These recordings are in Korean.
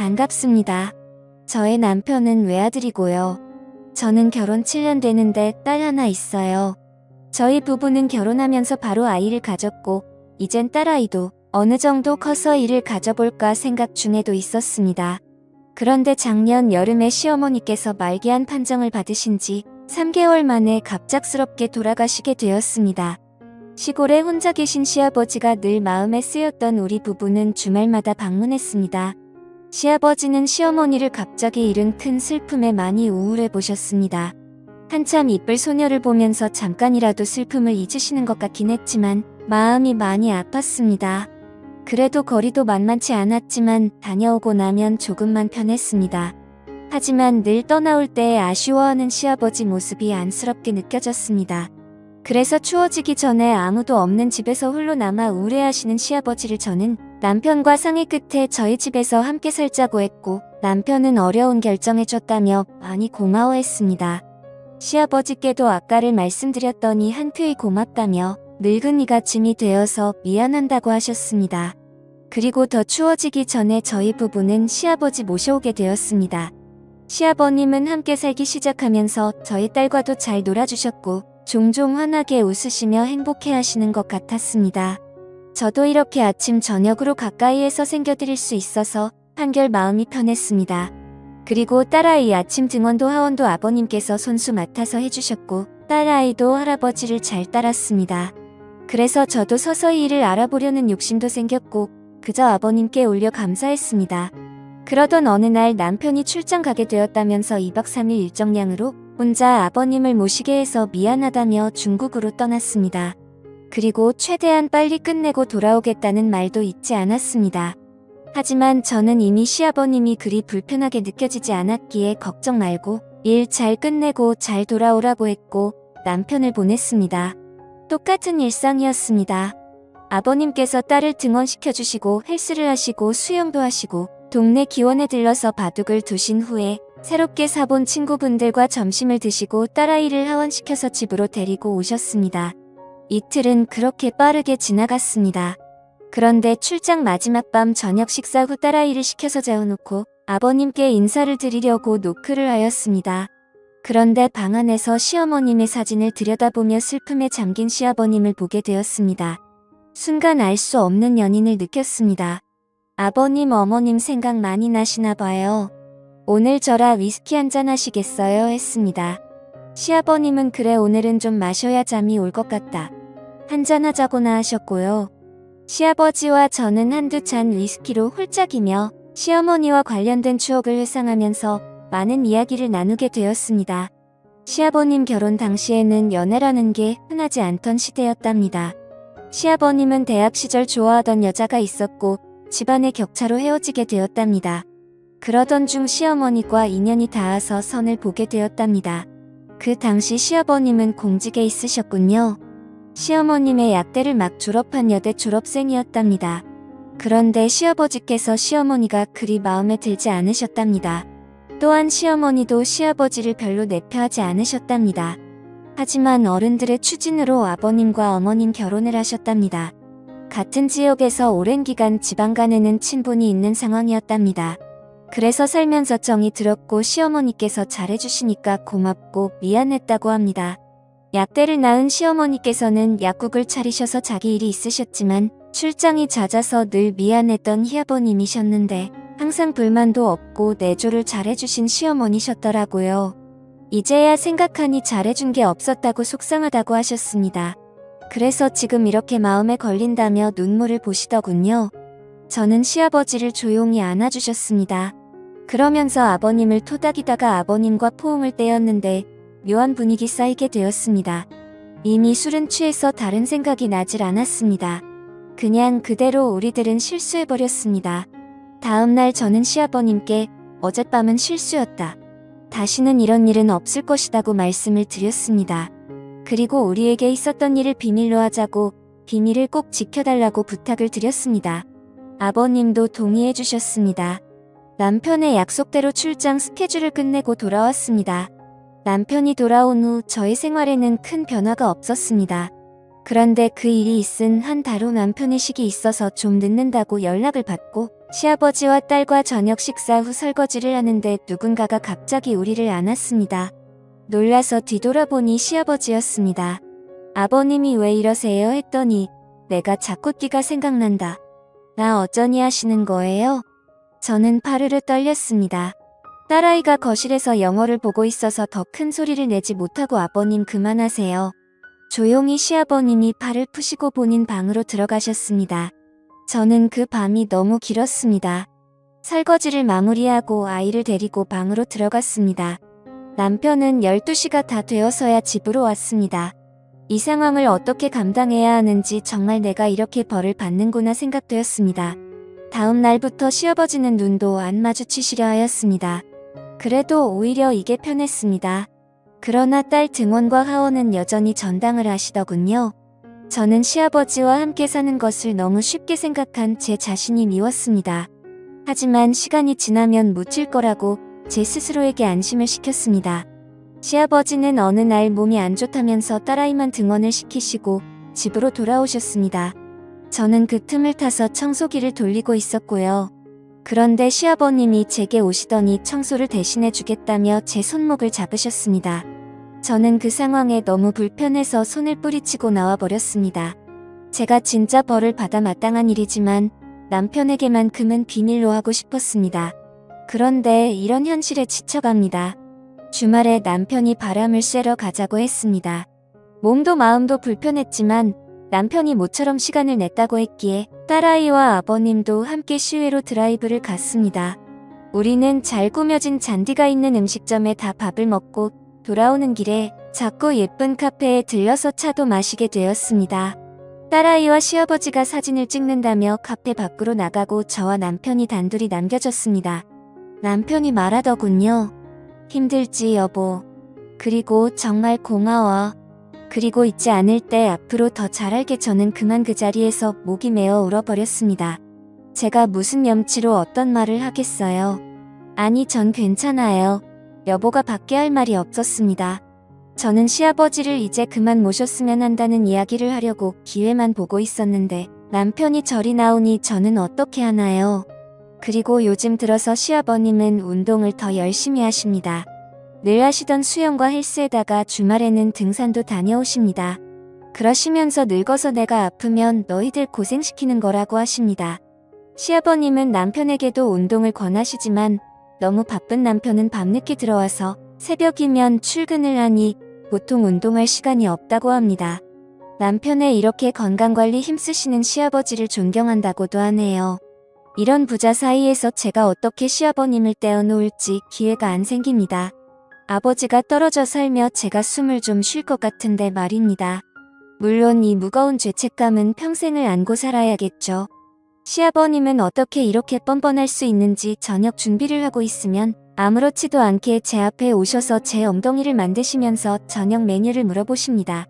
반갑습니다. 저의 남편은 외아들이고요. 저는 결혼 7년 되는데 딸 하나 있어요. 저희 부부는 결혼하면서 바로 아이를 가졌고 이젠 딸아이도 어느 정도 커서 일을 가져볼까 생각 중에도 있었습니다. 그런데 작년 여름에 시어머니께서 말기암 판정을 받으신 지 3개월 만에 갑작스럽게 돌아가시게 되었습니다. 시골에 혼자 계신 시아버지가 늘 마음에 쓰였던 우리 부부는 주말마다 방문했습니다. 시아버지는 시어머니를 갑자기 잃은 큰 슬픔에 많이 우울해 보셨습니다. 한참 이쁠 소녀를 보면서 잠깐이라도 슬픔을 잊으시는 것 같긴 했지만 마음이 많이 아팠습니다. 그래도 거리도 만만치 않았지만 다녀오고 나면 조금만 편했습니다. 하지만 늘 떠나올 때 아쉬워하는 시아버지 모습이 안쓰럽게 느껴졌습니다. 그래서 추워지기 전에 아무도 없는 집에서 홀로 남아 우울해하시는 시아버지를 저는 남편과 상의 끝에 저희 집에서 함께 살자고 했고 남편은 어려운 결정해줬다며 많이 고마워했습니다. 시아버지께도 아까를 말씀드렸더니 한큐이 고맙다며 늙은이가 짐이 되어서 미안한다고 하셨습니다. 그리고 더 추워지기 전에 저희 부부는 시아버지 모셔오게 되었습니다. 시아버님은 함께 살기 시작하면서 저희 딸과도 잘 놀아주셨고 종종 환하게 웃으시며 행복해하시는 것 같았습니다. 저도 이렇게 아침 저녁으로 가까이에서 챙겨드릴 수 있어서 한결 마음이 편했습니다. 그리고 딸아이 아침 등원도 하원도 아버님께서 손수 맡아서 해주셨고 딸아이도 할아버지를 잘 따랐습니다. 그래서 저도 서서히 일을 알아보려는 욕심도 생겼고 그저 아버님께 올려 감사했습니다. 그러던 어느 날 남편이 출장 가게 되었다면서 2박 3일 일정량으로 혼자 아버님을 모시게 해서 미안하다며 중국으로 떠났습니다. 그리고 최대한 빨리 끝내고 돌아오겠다는 말도 잊지 않았습니다. 하지만 저는 이미 시아버님이 그리 불편하게 느껴지지 않았기에 걱정 말고 일 잘 끝내고 잘 돌아오라고 했고 남편을 보냈습니다. 똑같은 일상이었습니다. 아버님께서 딸을 등원시켜주시고 헬스를 하시고 수영도 하시고 동네 기원에 들러서 바둑을 두신 후에 새롭게 사본 친구분들과 점심을 드시고 딸아이를 하원시켜서 집으로 데리고 오셨습니다. 이틀은 그렇게 빠르게 지나갔습니다. 그런데 출장 마지막 밤 저녁 식사 후 딸아이를 시켜서 재워놓고 아버님께 인사를 드리려고 노크를 하였습니다. 그런데 방 안에서 시어머님의 사진을 들여다보며 슬픔에 잠긴 시아버님을 보게 되었습니다. 순간 알 수 없는 연인을 느꼈습니다. 아버님 어머님 생각 많이 나시나 봐요. 오늘 저라 위스키 한잔 하시겠어요? 했습니다. 시아버님은 그래 오늘은 좀 마셔야 잠이 올 것 같다. 한잔 하자고나 하셨고요. 시아버지와 저는 한두 잔 위스키로 홀짝이며 시어머니와 관련된 추억을 회상하면서 많은 이야기를 나누게 되었습니다. 시아버님 결혼 당시에는 연애라는 게 흔하지 않던 시대였답니다. 시아버님은 대학 시절 좋아하던 여자가 있었고 집안의 격차로 헤어지게 되었답니다. 그러던 중 시어머니과 인연이 닿아서 선을 보게 되었답니다. 그 당시 시아버님은 공직에 있으셨군요. 시어머님의 약대를 막 졸업한 여대 졸업생이었답니다. 그런데 시아버지께서 시어머니가 그리 마음에 들지 않으셨답니다. 또한 시어머니도 시아버지를 별로 내표하지 않으셨답니다. 하지만 어른들의 추진으로 아버님과 어머님 결혼을 하셨답니다. 같은 지역에서 오랜 기간 지방간에는 친분이 있는 상황이었답니다. 그래서 살면서 정이 들었고 시어머니께서 잘해주시니까 고맙고 미안했다고 합니다. 약대를 낳은 시어머니께서는 약국을 차리셔서 자기 일이 있으셨지만 출장이 잦아서 늘 미안했던 희아버님이셨는데 항상 불만도 없고 내조를 잘해주신 시어머니셨더라고요. 이제야 생각하니 잘해준 게 없었다고 속상하다고 하셨습니다. 그래서 지금 이렇게 마음에 걸린다며 눈물을 보시더군요. 저는 시아버지를 조용히 안아주셨습니다. 그러면서 아버님을 토닥이다가 아버님과 포옹을 떼었는데 묘한 분위기 쌓이게 되었습니다. 이미 술은 취해서 다른 생각이 나질 않았습니다. 그냥 그대로 우리들은 실수해버렸습니다. 다음날 저는 시아버님께 어젯밤은 실수였다. 다시는 이런 일은 없을 것이라고 말씀을 드렸습니다. 그리고 우리에게 있었던 일을 비밀로 하자고 비밀을 꼭 지켜달라고 부탁을 드렸습니다. 아버님도 동의해 주셨습니다. 남편의 약속대로 출장 스케줄을 끝내고 돌아왔습니다. 남편이 돌아온 후 저의 생활에는 큰 변화가 없었습니다. 그런데 그 일이 있은 한 달 후 남편의 식이 있어서 좀 늦는다고 연락을 받고 시아버지와 딸과 저녁 식사 후 설거지를 하는데 누군가가 갑자기 우리를 안았습니다. 놀라서 뒤돌아보니 시아버지였습니다. 아버님이 왜 이러세요 했더니 내가 자꾸 띠가 생각난다. 나 어쩌니 하시는 거예요? 저는 파르르 떨렸습니다. 딸아이가 거실에서 영화를 보고 있어서 더 큰 소리를 내지 못하고 아버님 그만하세요. 조용히 시아버님이 팔을 푸시고 본인 방으로 들어가셨습니다. 저는 그 밤이 너무 길었습니다. 설거지를 마무리하고 아이를 데리고 방으로 들어갔습니다. 남편은 12시가 다 되어서야 집으로 왔습니다. 이 상황을 어떻게 감당해야 하는지 정말 내가 이렇게 벌을 받는구나 생각되었습니다. 다음 날부터 시아버지는 눈도 안 마주치시려 하였습니다. 그래도 오히려 이게 편했습니다. 그러나 딸 등원과 하원은 여전히 전당을 하시더군요. 저는 시아버지와 함께 사는 것을 너무 쉽게 생각한 제 자신이 미웠습니다. 하지만 시간이 지나면 묻힐 거라고 제 스스로에게 안심을 시켰습니다. 시아버지는 어느 날 몸이 안 좋다면서 딸아이만 등원을 시키시고 집으로 돌아오셨습니다. 저는 그 틈을 타서 청소기를 돌리고 있었고요. 그런데 시아버님이 제게 오시더니 청소를 대신해 주겠다며 제 손목을 잡으셨습니다. 저는 그 상황에 너무 불편해서 손을 뿌리치고 나와버렸습니다. 제가 진짜 벌을 받아 마땅한 일이지만 남편에게만큼은 비밀로 하고 싶었습니다. 그런데 이런 현실에 지쳐갑니다. 주말에 남편이 바람을 쐬러 가자고 했습니다. 몸도 마음도 불편했지만 남편이 모처럼 시간을 냈다고 했기에 딸아이와 아버님도 함께 시외로 드라이브를 갔습니다. 우리는 잘 꾸며진 잔디가 있는 음식점에 다 밥을 먹고 돌아오는 길에 작고 예쁜 카페에 들려서 차도 마시게 되었습니다. 딸아이와 시아버지가 사진을 찍는다며 카페 밖으로 나가고 저와 남편이 단둘이 남겨졌습니다. 남편이 말하더군요. 힘들지 여보. 그리고 정말 고마워. 그리고 잊지 않을 때 앞으로 더 잘할게. 저는 그만 그 자리에서 목이 메어 울어버렸습니다. 제가 무슨 염치로 어떤 말을 하겠어요. 아니 전 괜찮아요. 여보가 밖에 할 말이 없었습니다. 저는 시아버지를 이제 그만 모셨으면 한다는 이야기를 하려고 기회만 보고 있었는데 남편이 저리 나오니 저는 어떻게 하나요? 그리고 요즘 들어서 시아버님은 운동을 더 열심히 하십니다. 늘 하시던 수영과 헬스에다가 주말에는 등산도 다녀오십니다. 그러시면서 늙어서 내가 아프면 너희들 고생시키는 거라고 하십니다. 시아버님은 남편에게도 운동을 권하시지만 너무 바쁜 남편은 밤늦게 들어와서 새벽이면 출근을 하니 보통 운동할 시간이 없다고 합니다. 남편의 이렇게 건강관리 힘쓰시는 시아버지를 존경한다고도 하네요. 이런 부자 사이에서 제가 어떻게 시아버님을 떼어놓을지 기회가 안 생깁니다. 아버지가 떨어져 살며 제가 숨을 좀 쉴 것 같은데 말입니다. 물론 이 무거운 죄책감은 평생을 안고 살아야겠죠. 시아버님은 어떻게 이렇게 뻔뻔할 수 있는지 저녁 준비를 하고 있으면 아무렇지도 않게 제 앞에 오셔서 제 엉덩이를 만드시면서 저녁 메뉴를 물어보십니다.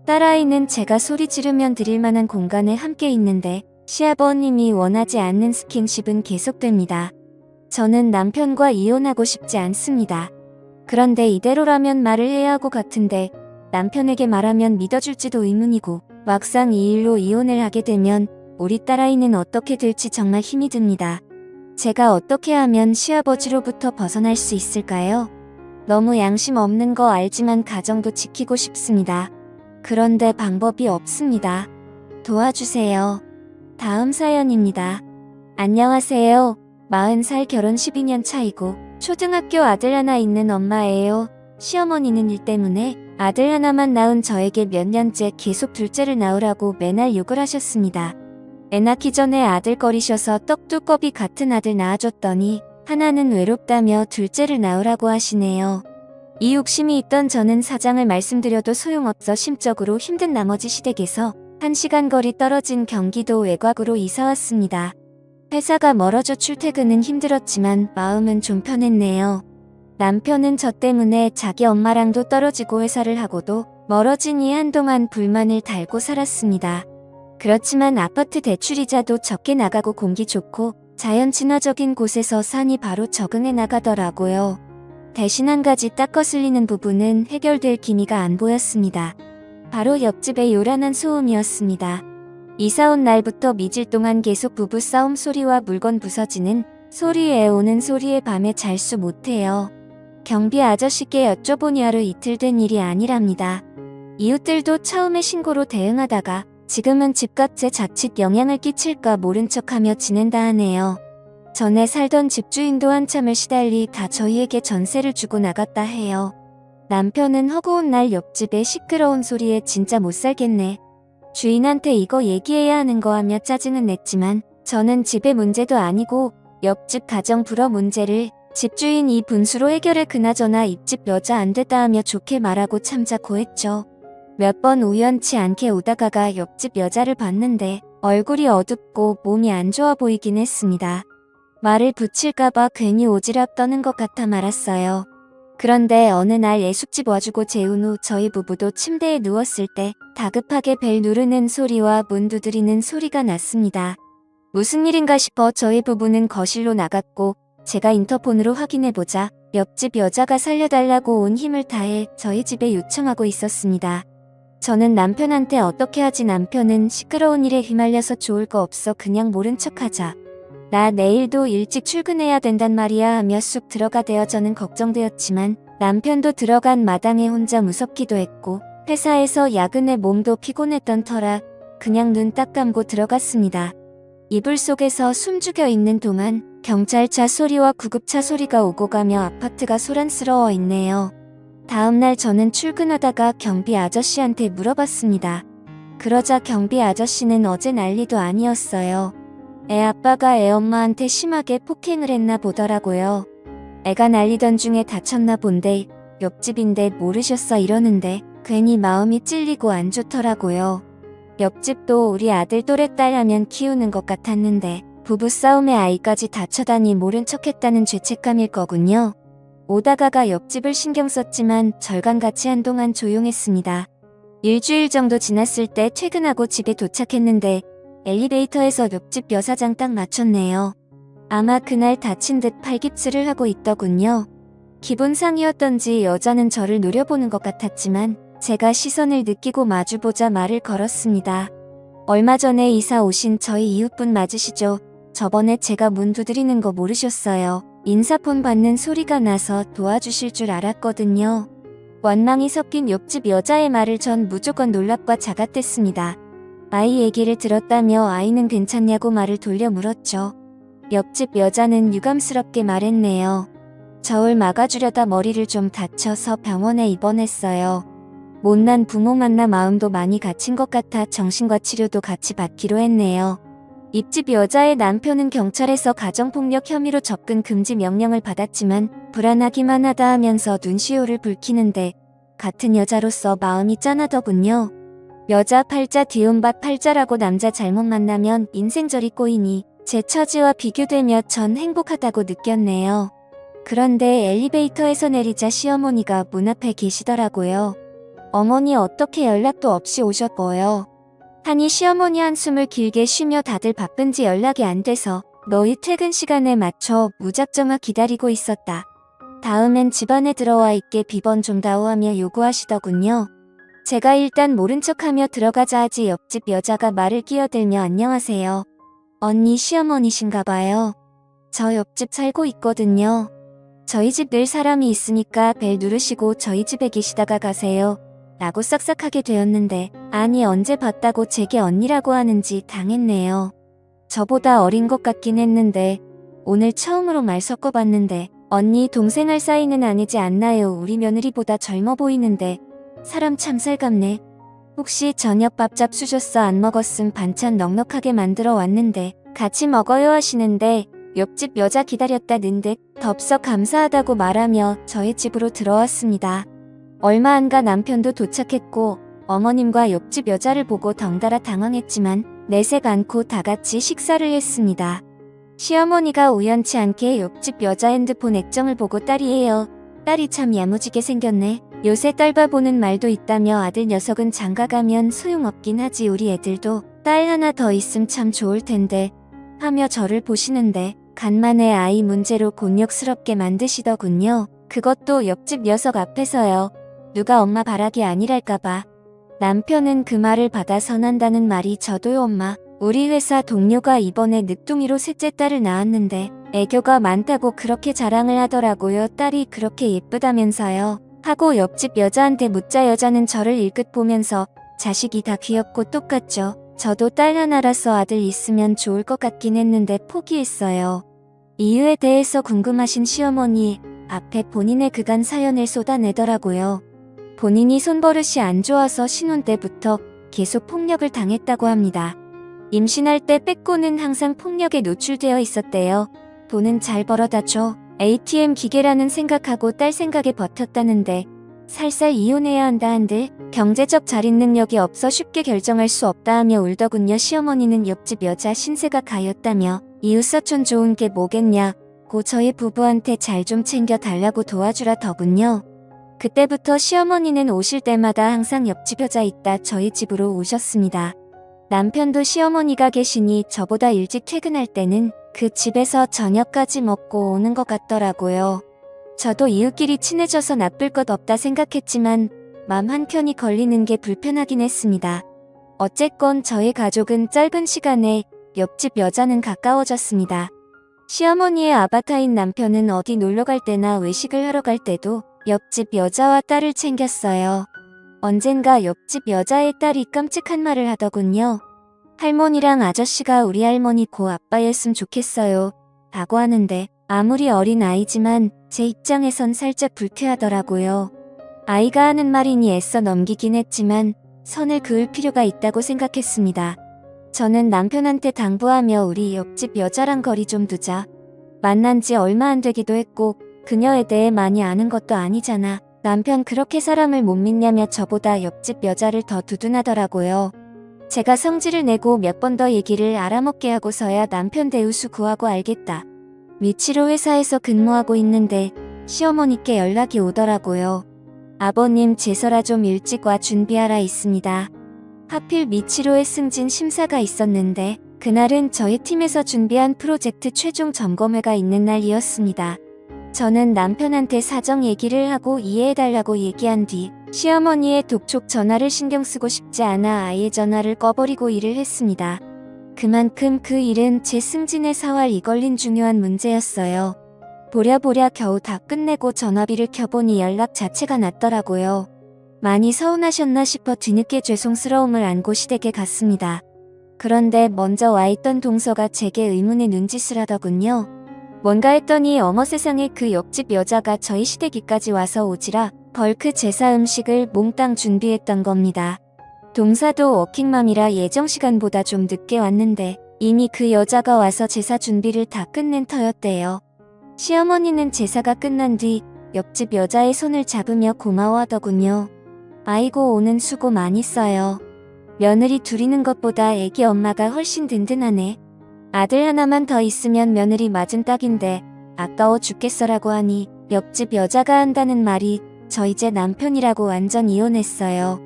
딸아이는 제가 소리 지르면 드릴 만한 공간에 함께 있는데 시아버님이 원하지 않는 스킨십은 계속됩니다. 저는 남편과 이혼하고 싶지 않습니다. 그런데 이대로라면 말을 해야 하고 같은데 남편에게 말하면 믿어줄지도 의문이고 막상 이 일로 이혼을 하게 되면 우리 딸아이는 어떻게 될지 정말 힘이 듭니다. 제가 어떻게 하면 시아버지로부터 벗어날 수 있을까요? 너무 양심 없는 거 알지만 가정도 지키고 싶습니다. 그런데 방법이 없습니다. 도와주세요. 다음 사연입니다. 안녕하세요. 40살 결혼 12년 차이고 초등학교 아들 하나 있는 엄마예요. 시어머니는 일 때문에 아들 하나만 낳은 저에게 몇 년째 계속 둘째를 낳으라고 매날 욕을 하셨습니다. 애 낳기 전에 아들거리셔서 떡두꺼비 같은 아들 낳아줬더니 하나는 외롭다며 둘째를 낳으라고 하시네요. 이 욕심이 있던 저는 사장을 말씀드려도 소용없어 심적으로 힘든 나머지 시댁에서 1시간 거리 떨어진 경기도 외곽으로 이사왔습니다. 회사가 멀어져 출퇴근은 힘들었지만 마음은 좀 편했네요. 남편은 저 때문에 자기 엄마랑도 떨어지고 회사를 하고도 멀어지니 한동안 불만을 달고 살았습니다. 그렇지만 아파트 대출이자도 적게 나가고 공기 좋고 자연 친화적인 곳에서 사니 바로 적응해 나가더라고요. 대신 한 가지 딱 거슬리는 부분은 해결될 기미가 안 보였습니다. 바로 옆집의 요란한 소음이었습니다. 이사 온 날부터 며칠 동안 계속 부부싸움 소리와 물건 부서지는 소리에 오는 소리에 밤에 잘 수 못해요. 경비 아저씨께 여쭤보니 하루 이틀 된 일이 아니랍니다. 이웃들도 처음에 신고로 대응하다가 지금은 집값에 자칫 영향을 끼칠까 모른 척하며 지낸다 하네요. 전에 살던 집주인도 한참을 시달리 다 저희에게 전세를 주고 나갔다 해요. 남편은 허구한 날 옆집에 시끄러운 소리에 진짜 못 살겠네. 주인한테 이거 얘기해야 하는 거 하며 짜증은 냈지만 저는 집의 문제도 아니고 옆집 가정 불화 문제를 집주인이 분수로 해결해 그나저나 입집 여자 안 됐다 하며 좋게 말하고 참자고 했죠. 몇 번 우연치 않게 오다가가 옆집 여자를 봤는데 얼굴이 어둡고 몸이 안 좋아 보이긴 했습니다. 말을 붙일까봐 괜히 오지랖 떠는 것 같아 말았어요. 그런데 어느 날 예숙집 와주고 재운 후 저희 부부도 침대에 누웠을 때 다급하게 벨 누르는 소리와 문 두드리는 소리가 났습니다. 무슨 일인가 싶어 저희 부부는 거실로 나갔고 제가 인터폰으로 확인해보자 옆집 여자가 살려달라고 온 힘을 다해 저희 집에 요청하고 있었습니다. 저는 남편한테 어떻게 하지 남편은 시끄러운 일에 휘말려서 좋을 거 없어 그냥 모른 척하자. 나 내일도 일찍 출근해야 된단 말이야 하며 쑥 들어가대어 저는 걱정되었지만 남편도 들어간 마당에 혼자 무섭기도 했고 회사에서 야근에 몸도 피곤했던 터라 그냥 눈 딱 감고 들어갔습니다. 이불 속에서 숨죽여 있는 동안 경찰차 소리와 구급차 소리가 오고 가며 아파트가 소란스러워 있네요. 다음날 저는 출근하다가 경비 아저씨한테 물어봤습니다. 그러자 경비 아저씨는 어제 난리도 아니었어요. 애 아빠가 애 엄마한테 심하게 폭행을 했나 보더라고요. 애가 난리던 중에 다쳤나 본데 옆집인데 모르셨어 이러는데 괜히 마음이 찔리고 안 좋더라고요. 옆집도 우리 아들 또래 딸 하면 키우는 것 같았는데 부부싸움에 아이까지 다쳐다니 모른 척했다는 죄책감일 거군요. 오다가가 옆집을 신경 썼지만 절간같이 한동안 조용했습니다. 일주일 정도 지났을 때 퇴근하고 집에 도착했는데 엘리베이터에서 옆집 여사장 딱 맞췄네요. 아마 그날 다친 듯 팔깁스를 하고 있더군요. 기분상이었던지 여자는 저를 노려보는 것 같았지만 제가 시선을 느끼고 마주보자 말을 걸었습니다. 얼마 전에 이사 오신 저희 이웃분 맞으시죠? 저번에 제가 문 두드리는 거 모르셨어요. 인사폰 받는 소리가 나서 도와주실 줄 알았거든요. 원망이 섞인 옆집 여자의 말을 전 무조건 놀랍과 자각됐습니다. 아이 얘기를 들었다며 아이는 괜찮냐고 말을 돌려 물었죠. 옆집 여자는 유감스럽게 말했네요. 저울 막아주려다 머리를 좀 다쳐서 병원에 입원했어요. 못난 부모 만나 마음도 많이 갇힌 것 같아 정신과 치료도 같이 받기로 했네요. 입집 여자의 남편은 경찰에서 가정폭력 혐의로 접근 금지 명령을 받았지만 불안하기만 하다 하면서 눈시울을 붉히는데 같은 여자로서 마음이 짠하더군요. 여자 팔자 뒤움밭 팔자라고 남자 잘못 만나면 인생절이 꼬이니 제 처지와 비교되며 전 행복하다고 느꼈네요. 그런데 엘리베이터에서 내리자 시어머니가 문 앞에 계시더라고요. 어머니 어떻게 연락도 없이 오셨고요. 하니 시어머니 한숨을 길게 쉬며 다들 바쁜지 연락이 안 돼서 너희 퇴근 시간에 맞춰 무작정아 기다리고 있었다. 다음엔 집안에 들어와 있게 비번 좀 다오하며 요구하시더군요. 제가 일단 모른 척하며 들어가자 하지 옆집 여자가 말을 끼어들며 안녕하세요. 언니 시어머니신가 봐요. 저 옆집 살고 있거든요. 저희 집 늘 사람이 있으니까 벨 누르시고 저희 집에 계시다가 가세요. 라고 싹싹하게 되었는데 아니 언제 봤다고 제게 언니라고 하는지 당했네요. 저보다 어린 것 같긴 했는데 오늘 처음으로 말 섞어봤는데 언니 동생 할 사이는 아니지 않나요? 우리 며느리보다 젊어 보이는데 사람 참 살갑네. 혹시 저녁 밥 잡수셨어? 안 먹었음 반찬 넉넉하게 만들어 왔는데 같이 먹어요 하시는데 옆집 여자 기다렸다는 듯 덥석 감사하다고 말하며 저희 집으로 들어왔습니다. 얼마 안 가 남편도 도착했고 어머님과 옆집 여자를 보고 덩달아 당황했지만 내색 않고 다같이 식사를 했습니다. 시어머니가 우연치 않게 옆집 여자 핸드폰 액정을 보고 딸이에요. 딸이 참 야무지게 생겼네. 요새 딸바보는 말도 있다며 아들 녀석은 장가가면 소용없긴 하지 우리 애들도 딸 하나 더 있음 참 좋을 텐데 하며 저를 보시는데 간만에 아이 문제로 곤욕스럽게 만드시더군요. 그것도 옆집 녀석 앞에서요. 누가 엄마 바라기 아니랄까봐. 남편은 그 말을 받아 선한다는 말이 저도요 엄마. 우리 회사 동료가 이번에 늦둥이로 셋째 딸을 낳았는데 애교가 많다고 그렇게 자랑을 하더라고요. 딸이 그렇게 예쁘다면서요. 하고 옆집 여자한테 묻자 여자는 저를 일끗 보면서 자식이 다 귀엽고 똑같죠. 저도 딸 하나라서 아들 있으면 좋을 것 같긴 했는데 포기했어요. 이유에 대해서 궁금하신 시어머니 앞에 본인의 그간 사연을 쏟아내더라고요. 본인이 손버릇이 안 좋아서 신혼 때부터 계속 폭력을 당했다고 합니다. 임신할 때 빼고는 항상 폭력에 노출되어 있었대요. 돈은 잘 벌어다 줘. ATM 기계라는 생각하고 딸 생각에 버텼다는데 살살 이혼해야 한다 한들 경제적 자립 능력이 없어 쉽게 결정할 수 없다 하며 울더군요. 시어머니는 옆집 여자 신세가 가였다며 이웃사촌 좋은 게 뭐겠냐고 저희 부부한테 잘 좀 챙겨 달라고 도와주라더군요. 그때부터 시어머니는 오실 때마다 항상 옆집 여자 있다 저희 집으로 오셨습니다. 남편도 시어머니가 계시니 저보다 일찍 퇴근할 때는 그 집에서 저녁까지 먹고 오는 것 같더라고요. 저도 이웃끼리 친해져서 나쁠 것 없다 생각했지만 맘 한켠이 걸리는 게 불편하긴 했습니다. 어쨌건 저희 가족은 짧은 시간에 옆집 여자는 가까워졌습니다. 시어머니의 아바타인 남편은 어디 놀러갈 때나 외식을 하러 갈 때도 옆집 여자와 딸을 챙겼어요. 언젠가 옆집 여자의 딸이 깜찍한 말을 하더군요. 할머니랑 아저씨가 우리 할머니 고 아빠였으면 좋겠어요. 라고 하는데 아무리 어린 아이지만 제 입장에선 살짝 불쾌하더라고요. 아이가 하는 말이니 애써 넘기긴 했지만 선을 그을 필요가 있다고 생각했습니다. 저는 남편한테 당부하며 우리 옆집 여자랑 거리 좀 두자. 만난 지 얼마 안 되기도 했고 그녀에 대해 많이 아는 것도 아니잖아. 남편 그렇게 사람을 못 믿냐며 저보다 옆집 여자를 더 두둔하더라고요. 제가 성질을 내고 몇 번 더 얘기를 알아먹게 하고서야 남편 대우수 구하고 알겠다. 미치로 회사에서 근무하고 있는데 시어머니께 연락이 오더라고요. 아버님 제설아 좀 일찍 와 준비하라 있습니다. 하필 미치로의 승진 심사가 있었는데 그날은 저희 팀에서 준비한 프로젝트 최종 점검회가 있는 날이었습니다. 저는 남편한테 사정 얘기를 하고 이해해달라고 얘기한 뒤 시어머니의 독촉 전화를 신경 쓰고 싶지 않아 아예 전화를 꺼버리고 일을 했습니다. 그만큼 그 일은 제 승진에 사활이 걸린 중요한 문제였어요. 보랴보랴 겨우 다 끝내고 전화비를 켜보니 연락 자체가 났더라고요. 많이 서운하셨나 싶어 뒤늦게 죄송스러움을 안고 시댁에 갔습니다. 그런데 먼저 와있던 동서가 제게 의문의 눈짓을 하더군요. 뭔가 했더니 어머 세상에 그 옆집 여자가 저희 시댁이까지 와서 오지라 벌크 제사 음식을 몽땅 준비했던 겁니다. 동사도 워킹맘이라 예정 시간보다 좀 늦게 왔는데 이미 그 여자가 와서 제사 준비를 다 끝낸 터였대요. 시어머니는 제사가 끝난 뒤 옆집 여자의 손을 잡으며 고마워하더군요. 아이고 오는 수고 많이 써요. 며느리 둘이는 것보다 애기 엄마가 훨씬 든든하네. 아들 하나만 더 있으면 며느리 맞은 딱인데 아까워 죽겠어라고 하니 옆집 여자가 한다는 말이 저 이제 남편이라고 완전 이혼했어요.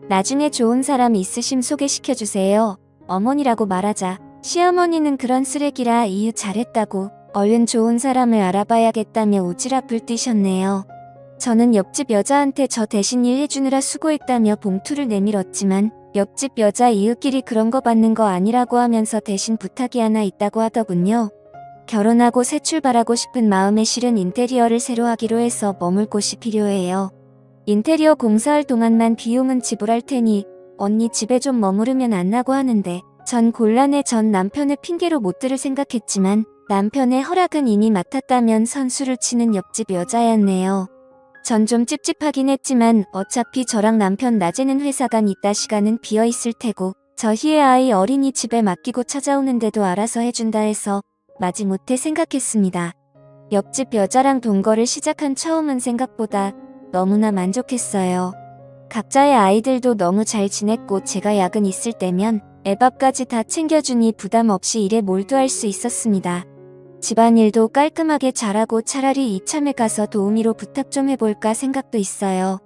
나중에 좋은 사람 있으심 소개시켜주세요. 어머니라고 말하자 시어머니는 그런 쓰레기라 이유 잘했다고 얼른 좋은 사람을 알아봐야겠다며 오지랖을 뛰셨네요. 저는 옆집 여자한테 저 대신 일해주느라 수고했다며 봉투를 내밀었지만 옆집 여자 이웃끼리 그런 거 받는 거 아니라고 하면서 대신 부탁이 하나 있다고 하더군요. 결혼하고 새 출발하고 싶은 마음에 실은 인테리어를 새로 하기로 해서 머물 곳이 필요해요. 인테리어 공사할 동안만 비용은 지불할 테니 언니 집에 좀 머무르면 안 나고 하는데 전 곤란해. 전 남편의 핑계로 못 들을 생각했지만 남편의 허락은 이미 맡았다면 선수를 치는 옆집 여자였네요. 전 좀 찝찝하긴 했지만 어차피 저랑 남편 낮에는 회사간 이따 시간은 비어있을 테고 저희의 아이 어린이집에 맡기고 찾아오는데도 알아서 해준다 해서 마지못해 생각했습니다. 옆집 여자랑 동거를 시작한 처음은 생각보다 너무나 만족했어요. 각자의 아이들도 너무 잘 지냈고 제가 야근 있을 때면 애밥까지 다 챙겨주니 부담 없이 일에 몰두할 수 있었습니다. 집안일도 깔끔하게 잘하고 차라리 이참에 가서 도우미로 부탁 좀 해볼까 생각도 있어요.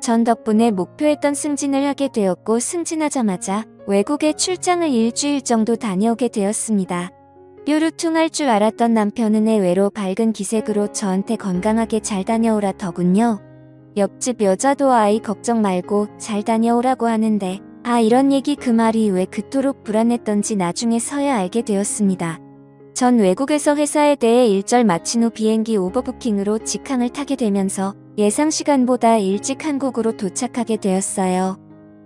전 덕분에 목표했던 승진을 하게 되었고 승진하자마자 외국에 출장을 일주일 정도 다녀오게 되었습니다. 뾰루퉁할 줄 알았던 남편은 의외로 밝은 기색으로 저한테 건강하게 잘 다녀오라더군요. 옆집 여자도 아이 걱정 말고 잘 다녀오라고 하는데 이런 얘기 그 말이 왜 그토록 불안했던지 나중에서야 알게 되었습니다. 전 외국에서 회사에 대해 일절 마친 후 비행기 오버부킹으로 직항을 타게 되면서 예상 시간보다 일찍 한국으로 도착하게 되었어요.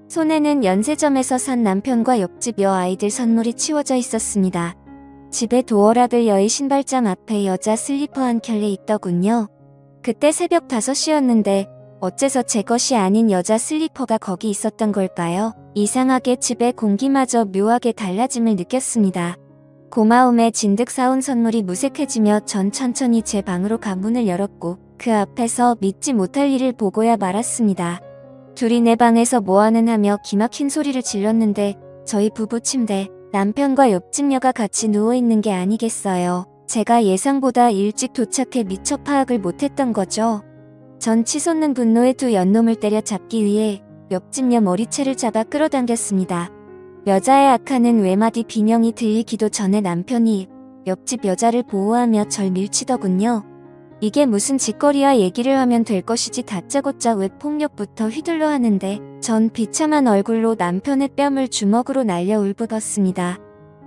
손에는 연세점에서 산 남편과 옆집 여아이들 선물이 치워져 있었습니다. 집에 도어락을 여의 신발장 앞에 여자 슬리퍼 한 켤레 있더군요. 그때 새벽 5시였는데 어째서 제 것이 아닌 여자 슬리퍼가 거기 있었던 걸까요? 이상하게 집의 공기마저 묘하게 달라짐을 느꼈습니다. 고마움에 진득 사온 선물이 무색해지며 전 천천히 제 방으로 가 문을 열었고 그 앞에서 믿지 못할 일을 보고야 말았습니다. 둘이 내 방에서 뭐하는 하며 기막힌 소리를 질렀는데 저희 부부 침대 남편과 옆집 여가 같이 누워있는 게 아니겠어요. 제가 예상보다 일찍 도착해 미처 파악을 못했던 거죠. 전 치솟는 분노에 두 연놈을 때려잡기 위해 옆집 여 머리채를 잡아 끌어당겼습니다. 여자의 악한은 외마디 비명이 들리기도 전에 남편이 옆집 여자를 보호하며 절 밀치더군요. 이게 무슨 짓거리야 얘기를 하면 될 것이지 다짜고짜 왜 폭력부터 휘둘러 하는데 전 비참한 얼굴로 남편의 뺨을 주먹으로 날려 울부었습니다.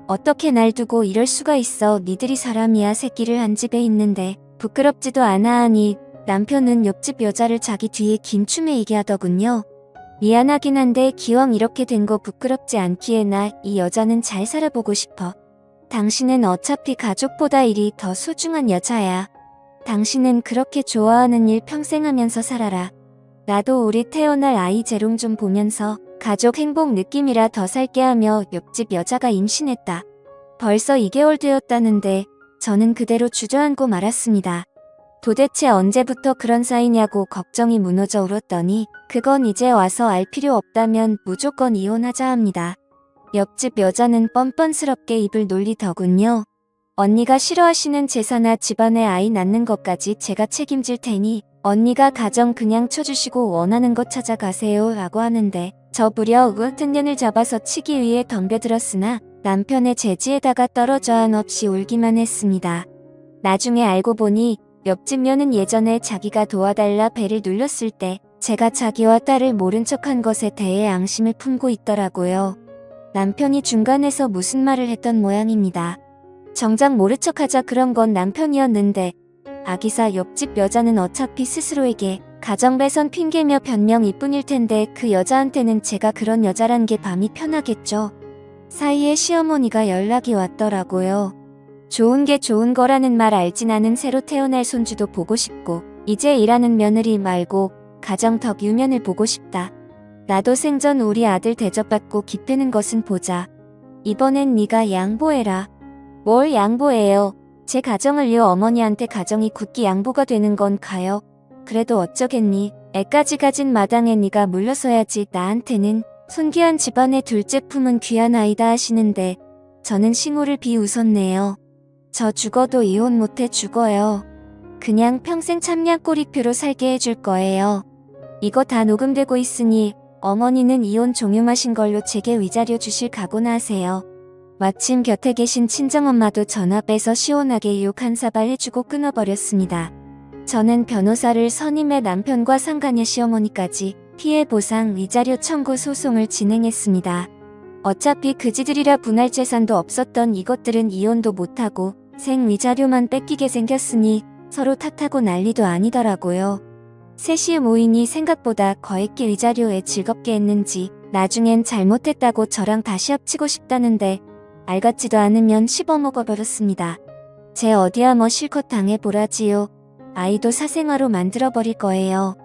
어떻게 날 두고 이럴 수가 있어 니들이 사람이야 새끼를 한 집에 있는데 부끄럽지도 않아 하니 남편은 옆집 여자를 자기 뒤에 김추매이게 하더군요. 미안하긴 한데 기왕 이렇게 된 거 부끄럽지 않기에 나 이 여자는 잘 살아보고 싶어. 당신은 어차피 가족보다 일이 더 소중한 여자야. 당신은 그렇게 좋아하는 일 평생 하면서 살아라. 나도 우리 태어날 아이 재롱 좀 보면서 가족 행복 느낌이라 더 살게 하며 옆집 여자가 임신했다. 벌써 2개월 되었다는데 저는 그대로 주저앉고 말았습니다. 도대체 언제부터 그런 사이냐고 걱정이 무너져 울었더니 그건 이제 와서 알 필요 없다면 무조건 이혼하자 합니다. 옆집 여자는 뻔뻔스럽게 입을 놀리더군요. 언니가 싫어하시는 제사나 집안에 아이 낳는 것까지 제가 책임질 테니 언니가 가정 그냥 쳐주시고 원하는 것 찾아가세요 라고 하는데 저 무려 으악등년을 잡아서 치기 위해 덤벼들었으나 남편의 제지에다가 떨어져 한없이 울기만 했습니다. 나중에 알고 보니 옆집 여는 예전에 자기가 도와달라 배를 눌렀을 때 제가 자기와 딸을 모른 척한 것에 대해 앙심을 품고 있더라고요. 남편이 중간에서 무슨 말을 했던 모양입니다. 정작 모른 척하자 그런 건 남편이었는데 아기사 옆집 여자는 어차피 스스로에게 가정배선 핑계며 변명일 뿐일 텐데 그 여자한테는 제가 그런 여자란 게 마음이 편하겠죠. 사이에 시어머니가 연락이 왔더라고요. 좋은 게 좋은 거라는 말 알지 나는 새로 태어날 손주도 보고 싶고 이제 일하는 며느리 말고 가정 덕 유면을 보고 싶다. 나도 생전 우리 아들 대접받고 기쁘는 것은 보자. 이번엔 네가 양보해라. 뭘 양보해요. 제 가정을요 어머니한테 가정이 굳게 양보가 되는 건 가요. 그래도 어쩌겠니. 애까지 가진 마당에 네가 물러서야지. 나한테는 손귀한 집안의 둘째 품은 귀한 아이다 하시는데 저는 싱후를 비웃었네요. 저 죽어도 이혼 못해 죽어요. 그냥 평생 참냐꼬리표로 살게 해줄 거예요. 이거 다 녹음되고 있으니 어머니는 이혼 종용하신 걸로 제게 위자료 주실 각오나 하세요. 마침 곁에 계신 친정엄마도 전화 빼서 시원하게 욕 한 사발 해주고 끊어버렸습니다. 저는 변호사를 선임해 남편과 상간녀 시어머니까지 피해 보상 위자료 청구 소송을 진행했습니다. 어차피 그지들이라 분할 재산도 없었던 이것들은 이혼도 못하고 생위자료만 뺏기게 생겼으니 서로 탓하고 난리도 아니더라고요. 셋이 모이니 생각보다 거액의 위자료에 즐겁게 했는지 나중엔 잘못했다고 저랑 다시 합치고 싶다는데 알 같지도 않으면 씹어먹어버렸습니다. 제 어디야 뭐 실컷 당해보라지요. 아이도 사생아로 만들어버릴 거예요.